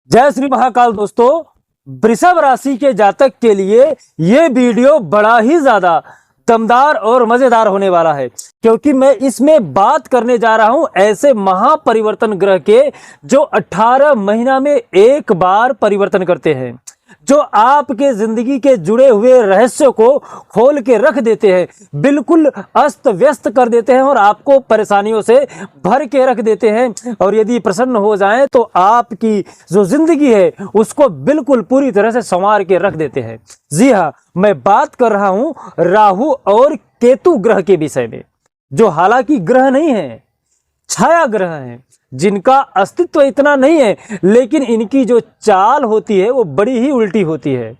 जय श्री महाकाल। दोस्तों, वृषभ राशि के जातक के लिए ये वीडियो बड़ा ही ज्यादा दमदार और मजेदार होने वाला है, क्योंकि मैं इसमें बात करने जा रहा हूं ऐसे महापरिवर्तन ग्रह के जो 18 महीना में एक बार परिवर्तन करते हैं, जो आपके जिंदगी के जुड़े हुए रहस्यों को खोल के रख देते हैं, बिल्कुल अस्त व्यस्त कर देते हैं और आपको परेशानियों से भर के रख देते हैं। और यदि प्रसन्न हो जाएं तो आपकी जो जिंदगी है उसको बिल्कुल पूरी तरह से संवार के रख देते हैं। जी हाँ, मैं बात कर रहा हूं राहु और केतु ग्रह के विषय में, जो हालांकि ग्रह नहीं है, छाया ग्रह हैं, जिनका अस्तित्व इतना नहीं है, लेकिन इनकी जो चाल होती है वो बड़ी ही उल्टी होती है।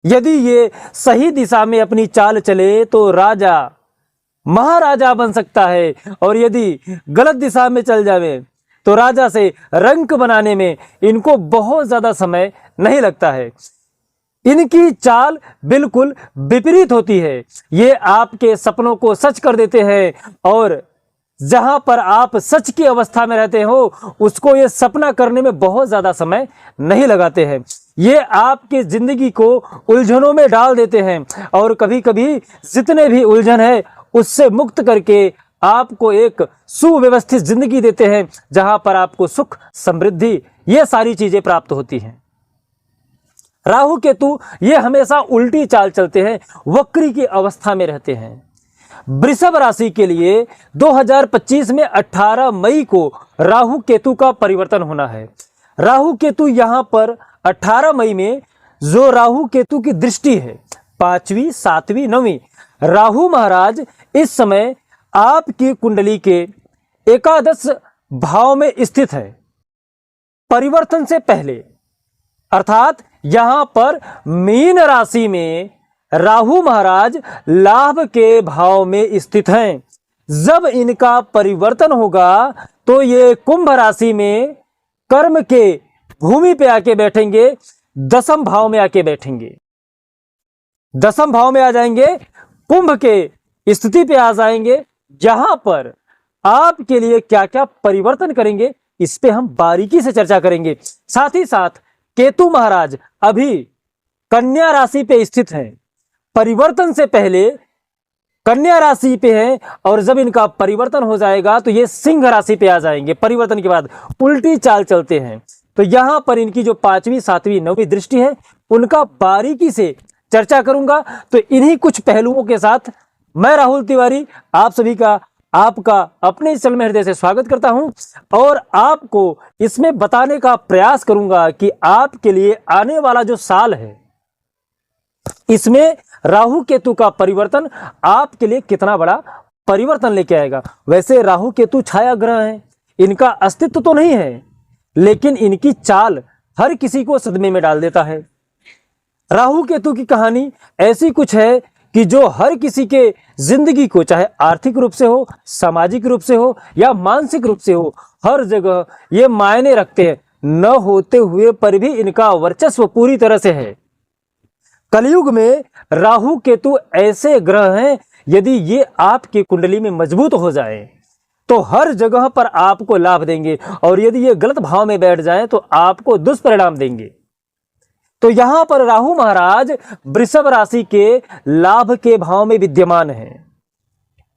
यदि ये सही दिशा में अपनी चाल चले तो राजा महाराजा बन सकता है, और यदि गलत दिशा में चल जावे तो राजा से रंक बनाने में इनको बहुत ज्यादा समय नहीं लगता है। इनकी चाल बिल्कुल विपरीत होती है। ये आपके सपनों को सच कर देते हैं, और जहां पर आप सच की अवस्था में रहते हो उसको ये सपना करने में बहुत ज्यादा समय नहीं लगाते हैं। ये आपकी जिंदगी को उलझनों में डाल देते हैं, और कभी कभी जितने भी उलझन है उससे मुक्त करके आपको एक सुव्यवस्थित जिंदगी देते हैं, जहां पर आपको सुख, समृद्धि, ये सारी चीजें प्राप्त होती हैं। राहु केतु ये हमेशा उल्टी चाल चलते हैं, वक्री की अवस्था में रहते हैं। वृषभ राशि के लिए 2025 में 18 मई को राहु केतु का परिवर्तन होना है। राहु केतु यहां पर 18 मई में जो राहु केतु की दृष्टि है 5वीं, 7वीं, 9वीं, राहु महाराज इस समय आपकी कुंडली के एकादश भाव में स्थित है। परिवर्तन से पहले, अर्थात यहां पर मीन राशि में राहु महाराज लाभ के भाव में स्थित हैं। जब इनका परिवर्तन होगा तो ये कुंभ राशि में कर्म के भूमि पे आके बैठेंगे, दसम भाव में आके बैठेंगे, दसम भाव में आ जाएंगे, कुंभ के स्थिति पे आ जाएंगे, जहां पर आपके लिए क्या क्या परिवर्तन करेंगे इस पे हम बारीकी से चर्चा करेंगे। साथ ही साथ केतु महाराज अभी कन्या राशि पे स्थित हैं, परिवर्तन से पहले कन्या राशि पे हैं, और जब इनका परिवर्तन हो जाएगा तो ये सिंह राशि पे आ जाएंगे। परिवर्तन के बाद उल्टी चाल चलते हैं। तो यहां पर इनकी जो 5वीं, 7वीं, 9वीं दृष्टि है उनका बारीकी से चर्चा करूंगा। तो इन्हीं कुछ पहलुओं के साथ मैं राहुल तिवारी आप सभी का, आपका अपने इस चैनल में हृदय से स्वागत करता हूं, और आपको इसमें बताने का प्रयास करूंगा कि आपके लिए आने वाला जो साल है इसमें राहु केतु का परिवर्तन आपके लिए कितना बड़ा परिवर्तन लेके आएगा। वैसे राहु केतु छाया ग्रह हैं, इनका अस्तित्व तो नहीं है, लेकिन इनकी चाल हर किसी को सदमे में डाल देता है। राहु केतु की कहानी ऐसी कुछ है कि जो हर किसी के जिंदगी को, चाहे आर्थिक रूप से हो, सामाजिक रूप से हो या मानसिक रूप से हो, हर जगह ये मायने रखते हैं। न होते हुए पर भी इनका वर्चस्व पूरी तरह से है। कलयुग में राहु केतु ऐसे ग्रह हैं, यदि ये आपकी कुंडली में मजबूत हो जाए तो हर जगह पर आपको लाभ देंगे, और यदि ये गलत भाव में बैठ जाए तो आपको दुष्परिणाम देंगे। तो यहां पर राहु महाराज वृषभ राशि के लाभ के भाव में विद्यमान हैं।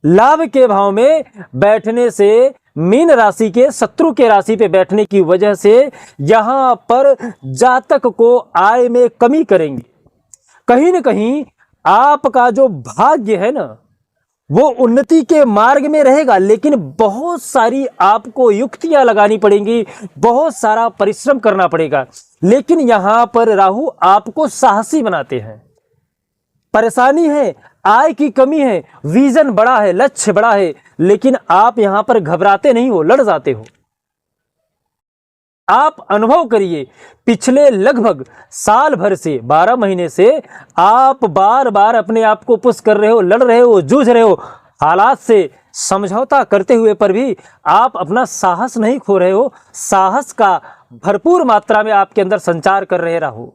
लाभ के भाव में बैठने से, मीन राशि के शत्रु के राशि पे बैठने की वजह से यहां पर जातक को आय में कमी करेंगे। कहीं न कहीं आपका जो भाग्य है ना वो उन्नति के मार्ग में रहेगा, लेकिन बहुत सारी आपको युक्तियां लगानी पड़ेंगी, बहुत सारा परिश्रम करना पड़ेगा। लेकिन यहां पर राहु आपको साहसी बनाते हैं। परेशानी है, आय की कमी है, विजन बड़ा है, लक्ष्य बड़ा है, लेकिन आप यहां पर घबराते नहीं हो, लड़ जाते हो। आप अनुभव करिए, पिछले लगभग साल भर से, 12 महीने से आप बार बार अपने आप को पुश कर रहे हो, लड़ रहे हो, जूझ रहे हो, हालात से समझौता करते हुए पर भी आप अपना साहस नहीं खो रहे हो। साहस का भरपूर मात्रा में आपके अंदर संचार कर रहे राहु।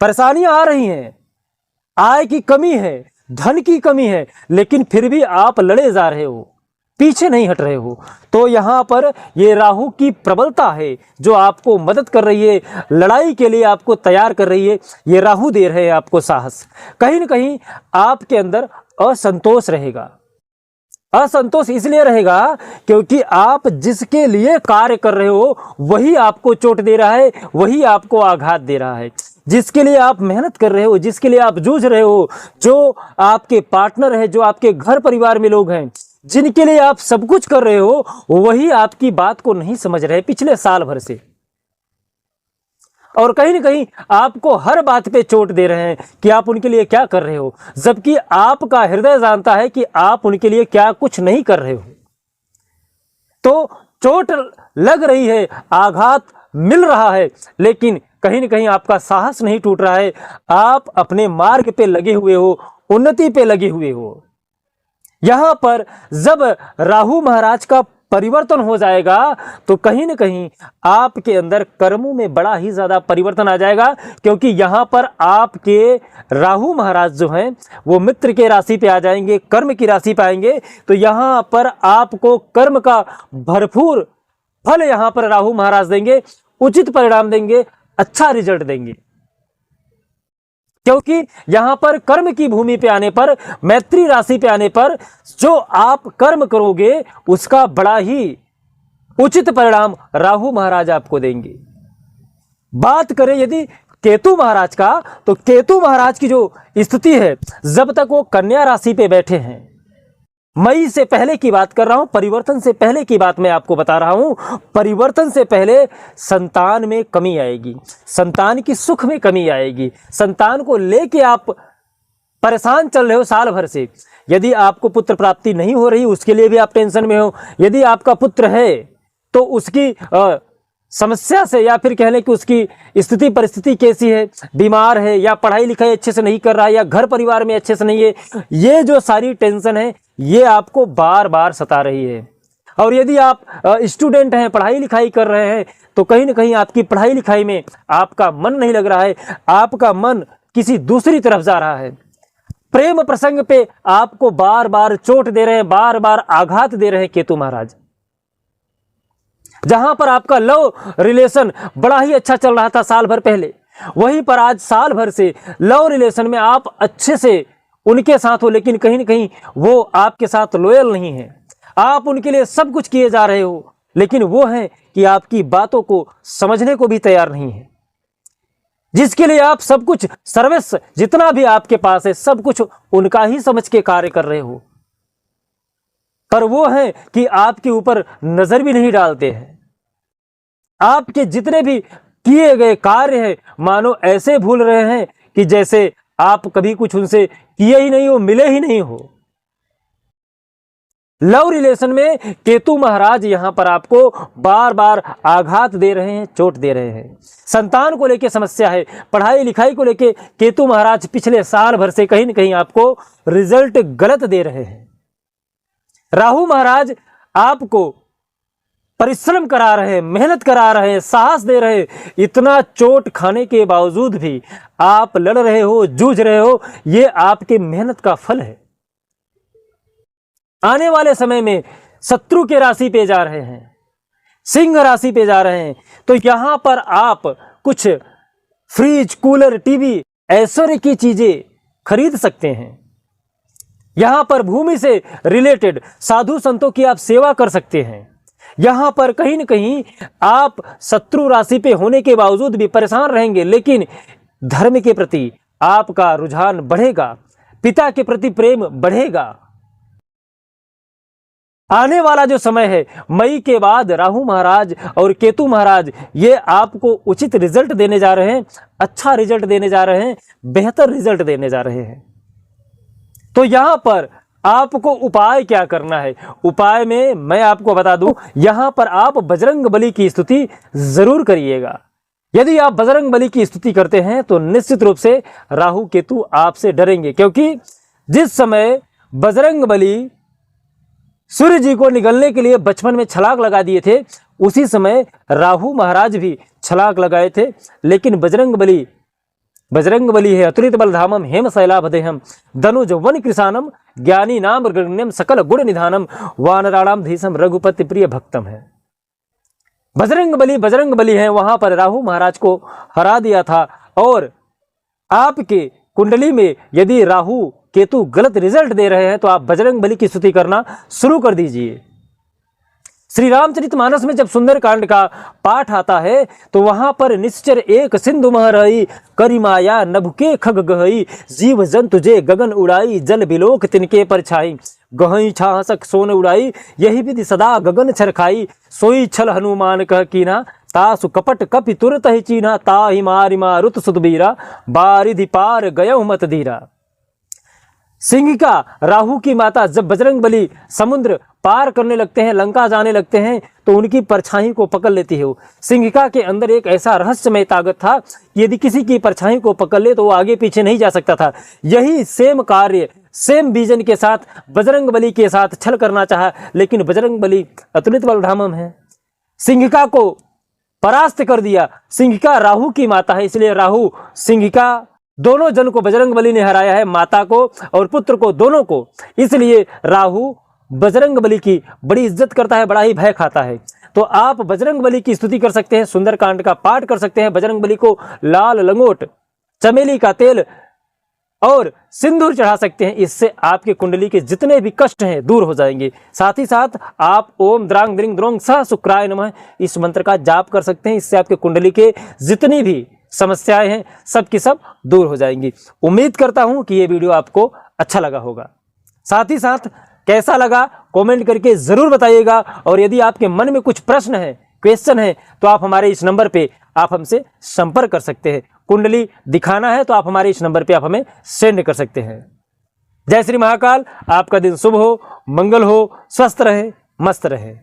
परेशानियां आ रही हैं, आय की कमी है, धन की कमी है, लेकिन फिर भी आप लड़े जा रहे हो। पीछे नहीं हट रहे हो। तो यहाँ पर ये राहु की प्रबलता है जो आपको मदद कर रही है, लड़ाई के लिए आपको तैयार कर रही है। ये राहु दे रहे हैं आपको साहस। कहीं ना कहीं आपके अंदर असंतोष रहेगा। असंतोष इसलिए रहेगा क्योंकि आप जिसके लिए कार्य कर रहे हो वही आपको चोट दे रहा है, वही आपको आघात दे रहा है। जिसके लिए आप मेहनत कर रहे हो, जिसके लिए आप जूझ रहे हो, जो आपके पार्टनर है, जो आपके घर परिवार में लोग हैं, जिनके लिए आप सब कुछ कर रहे हो, वही आपकी बात को नहीं समझ रहे पिछले साल भर से। और कहीं ना कहीं आपको हर बात पे चोट दे रहे हैं कि आप उनके लिए क्या कर रहे हो, जबकि आपका हृदय जानता है कि आप उनके लिए क्या कुछ नहीं कर रहे हो। तो चोट लग रही है, आघात मिल रहा है, लेकिन कहीं ना कहीं आपका साहस नहीं टूट रहा है। आप अपने मार्ग पे लगे हुए हो, उन्नति पे लगे हुए हो। यहां पर जब राहु महाराज का परिवर्तन हो जाएगा तो कहीं ना कहीं आपके अंदर कर्मों में बड़ा ही ज्यादा परिवर्तन आ जाएगा, क्योंकि यहां पर आपके राहु महाराज जो हैं वो मित्र के राशि पे आ जाएंगे, कर्म की राशि पे आएंगे। तो यहां पर आपको कर्म का भरपूर फल यहां पर राहु महाराज देंगे, उचित परिणाम देंगे, अच्छा रिजल्ट देंगे। क्योंकि यहां पर कर्म की भूमि पे आने पर, मैत्री राशि पे आने पर जो आप कर्म करोगे उसका बड़ा ही उचित परिणाम राहु महाराज आपको देंगे। बात करें यदि केतु महाराज का, तो केतु महाराज की जो स्थिति है, जब तक वो कन्या राशि पे बैठे हैं, मई से पहले की बात कर रहा हूं, परिवर्तन से पहले की बात मैं आपको बता रहा हूं। परिवर्तन से पहले संतान में कमी आएगी, संतान की सुख में कमी आएगी। संतान को लेके आप परेशान चल रहे हो साल भर से। यदि आपको पुत्र प्राप्ति नहीं हो रही, उसके लिए भी आप टेंशन में हो। यदि आपका पुत्र है तो उसकी समस्या से, या फिर कह लें कि उसकी स्थिति परिस्थिति कैसी है, बीमार है, या पढ़ाई लिखाई अच्छे से नहीं कर रहा है, या घर परिवार में अच्छे से नहीं है, ये जो सारी टेंशन है ये आपको बार बार सता रही है। और यदि आप स्टूडेंट हैं, पढ़ाई लिखाई कर रहे हैं, तो कहीं ना कहीं आपकी पढ़ाई लिखाई में आपका मन नहीं लग रहा है, आपका मन किसी दूसरी तरफ जा रहा है। प्रेम प्रसंग पे आपको बार बार चोट दे रहे हैं, बार बार आघात दे रहे हैं केतु महाराज। जहां पर आपका लव रिलेशन बड़ा ही अच्छा चल रहा था साल भर पहले, वहीं पर आज साल भर से लव रिलेशन में आप अच्छे से उनके साथ हो, लेकिन कहीं ना कहीं वो आपके साथ लॉयल नहीं है। आप उनके लिए सब कुछ किए जा रहे हो, लेकिन वो है कि आपकी बातों को समझने को भी तैयार नहीं है। जिसके लिए आप सब कुछ, सर्विस जितना भी आपके पास है, सब कुछ उनका ही समझ के कार्य कर रहे हो, पर वो है कि आपके ऊपर नजर भी नहीं डालते हैं। आपके जितने भी किए गए कार्य हैं, मानो ऐसे भूल रहे हैं कि जैसे आप कभी कुछ उनसे किए ही नहीं हो, मिले ही नहीं हो। लव रिलेशन में केतु महाराज यहां पर आपको बार बार आघात दे रहे हैं, चोट दे रहे हैं। संतान को लेकर समस्या है, पढ़ाई लिखाई को लेकर केतु महाराज पिछले साल भर से कहीं ना कहीं आपको रिजल्ट गलत दे रहे हैं। राहु महाराज आपको परिश्रम करा रहे हैं, मेहनत करा रहे हैं, साहस दे रहे हैं। इतना चोट खाने के बावजूद भी आप लड़ रहे हो, जूझ रहे हो, ये आपके मेहनत का फल है। आने वाले समय में शत्रु के राशि पे जा रहे हैं, सिंह राशि पे जा रहे हैं, तो यहां पर आप कुछ फ्रिज, कूलर, टीवी, ऐश्वर्य की चीजें खरीद सकते हैं। यहां पर भूमि से रिलेटेड साधु संतों की आप सेवा कर सकते हैं। यहां पर कहीं ना कहीं आप शत्रु राशि पे होने के बावजूद भी परेशान रहेंगे, लेकिन धर्म के प्रति आपका रुझान बढ़ेगा, पिता के प्रति प्रेम बढ़ेगा। आने वाला जो समय है, मई के बाद राहु महाराज और केतु महाराज ये आपको उचित रिजल्ट देने जा रहे हैं, अच्छा रिजल्ट देने जा रहे हैं, बेहतर रिजल्ट देने जा रहे हैं। तो यहां पर आपको उपाय क्या करना है? उपाय में मैं आपको बता दूं, यहां पर आप बजरंग बली की स्तुति जरूर करिएगा। यदि आप बजरंग बली की स्तुति करते हैं तो निश्चित रूप से राहु केतु आपसे डरेंगे, क्योंकि जिस समय बजरंग बली सूर्य जी को निगलने के लिए बचपन में छलांग लगा दिए थे, उसी समय राहु महाराज भी छलांग लगाए थे। लेकिन बजरंग बली है अतुलित बलधामम हेम शैलाभदेहम धनुज वन कृशानम ज्ञानी नाम गण्यम सकल गुण निधानम वानराणाम धीसम रघुपति प्रिय भक्तम है। बजरंग बली है, वहां पर राहु महाराज को हरा दिया था। और आपके कुंडली में यदि राहु केतु गलत रिजल्ट दे रहे हैं तो आप बजरंग बली की स्तुति करना शुरू कर दीजिए। श्री रामचरितमानस में जब सुंदरकांड का पाठ आता है तो वहां पर निश्चर एक सिंधु मह रही, करी माया नभुके खग गहई, जीव जंतु जे गगन उड़ाई, जल बिलोक तिनके पर छाई, गहई छाहसक सोन उड़ाई, यही विधि सदा गगन छरखाई, सोई छल हनुमान कह कीना, तासु कपट कपि तुरत ही चीना, ताहि मारि मारुत सुतबीरा, बारिधि पार गयहु मत धीरा। सिंहिका राहु की माता जब बजरंग बली समुद्र पार करने लगते हैं, लंका जाने लगते हैं, तो उनकी परछाई को पकड़ लेती है। सिंहिका के अंदर एक ऐसा रहस्यमय ताकत था, यदि किसी की परछाई को पकड़ ले तो वो आगे पीछे नहीं जा सकता था। यही सेम कार्य सेम विजन के साथ बजरंग बली के साथ छल करना चाहा, लेकिन बजरंग बली अतुलित बलधामम है, सिंहिका को परास्त कर दिया। सिंहिका राहु की माता है, इसलिए राहु सिंहिका दोनों जन को बजरंग बली ने हराया है, माता को और पुत्र को, दोनों को। इसलिए राहु बजरंग बली की बड़ी इज्जत करता है, बड़ा ही भय खाता है। तो आप बजरंग बली की स्तुति कर सकते हैं, सुंदरकांड का पाठ कर सकते हैं, बजरंग बली को लाल लंगोट, चमेली का तेल और सिंदूर चढ़ा सकते हैं। इससे आपके कुंडली के जितने भी कष्ट हैं दूर हो जाएंगे। साथ ही साथ आप ओम द्रांग द्रिंग द्रोंग सह शुक्राय नमः इस मंत्र का जाप कर सकते हैं। इससे आपके कुंडली के जितनी भी समस्याएं हैं सब की सब दूर हो जाएंगी। उम्मीद करता हूं कि ये वीडियो आपको अच्छा लगा होगा। साथ ही साथ कैसा लगा कमेंट करके जरूर बताइएगा। और यदि आपके मन में कुछ प्रश्न है, क्वेश्चन है, तो आप हमारे इस नंबर पे आप हमसे संपर्क कर सकते हैं। कुंडली दिखाना है तो आप हमारे इस नंबर पे आप हमें सेंड कर सकते हैं। जय श्री महाकाल। आपका दिन शुभ हो, मंगल हो, स्वस्थ रहे, मस्त रहे।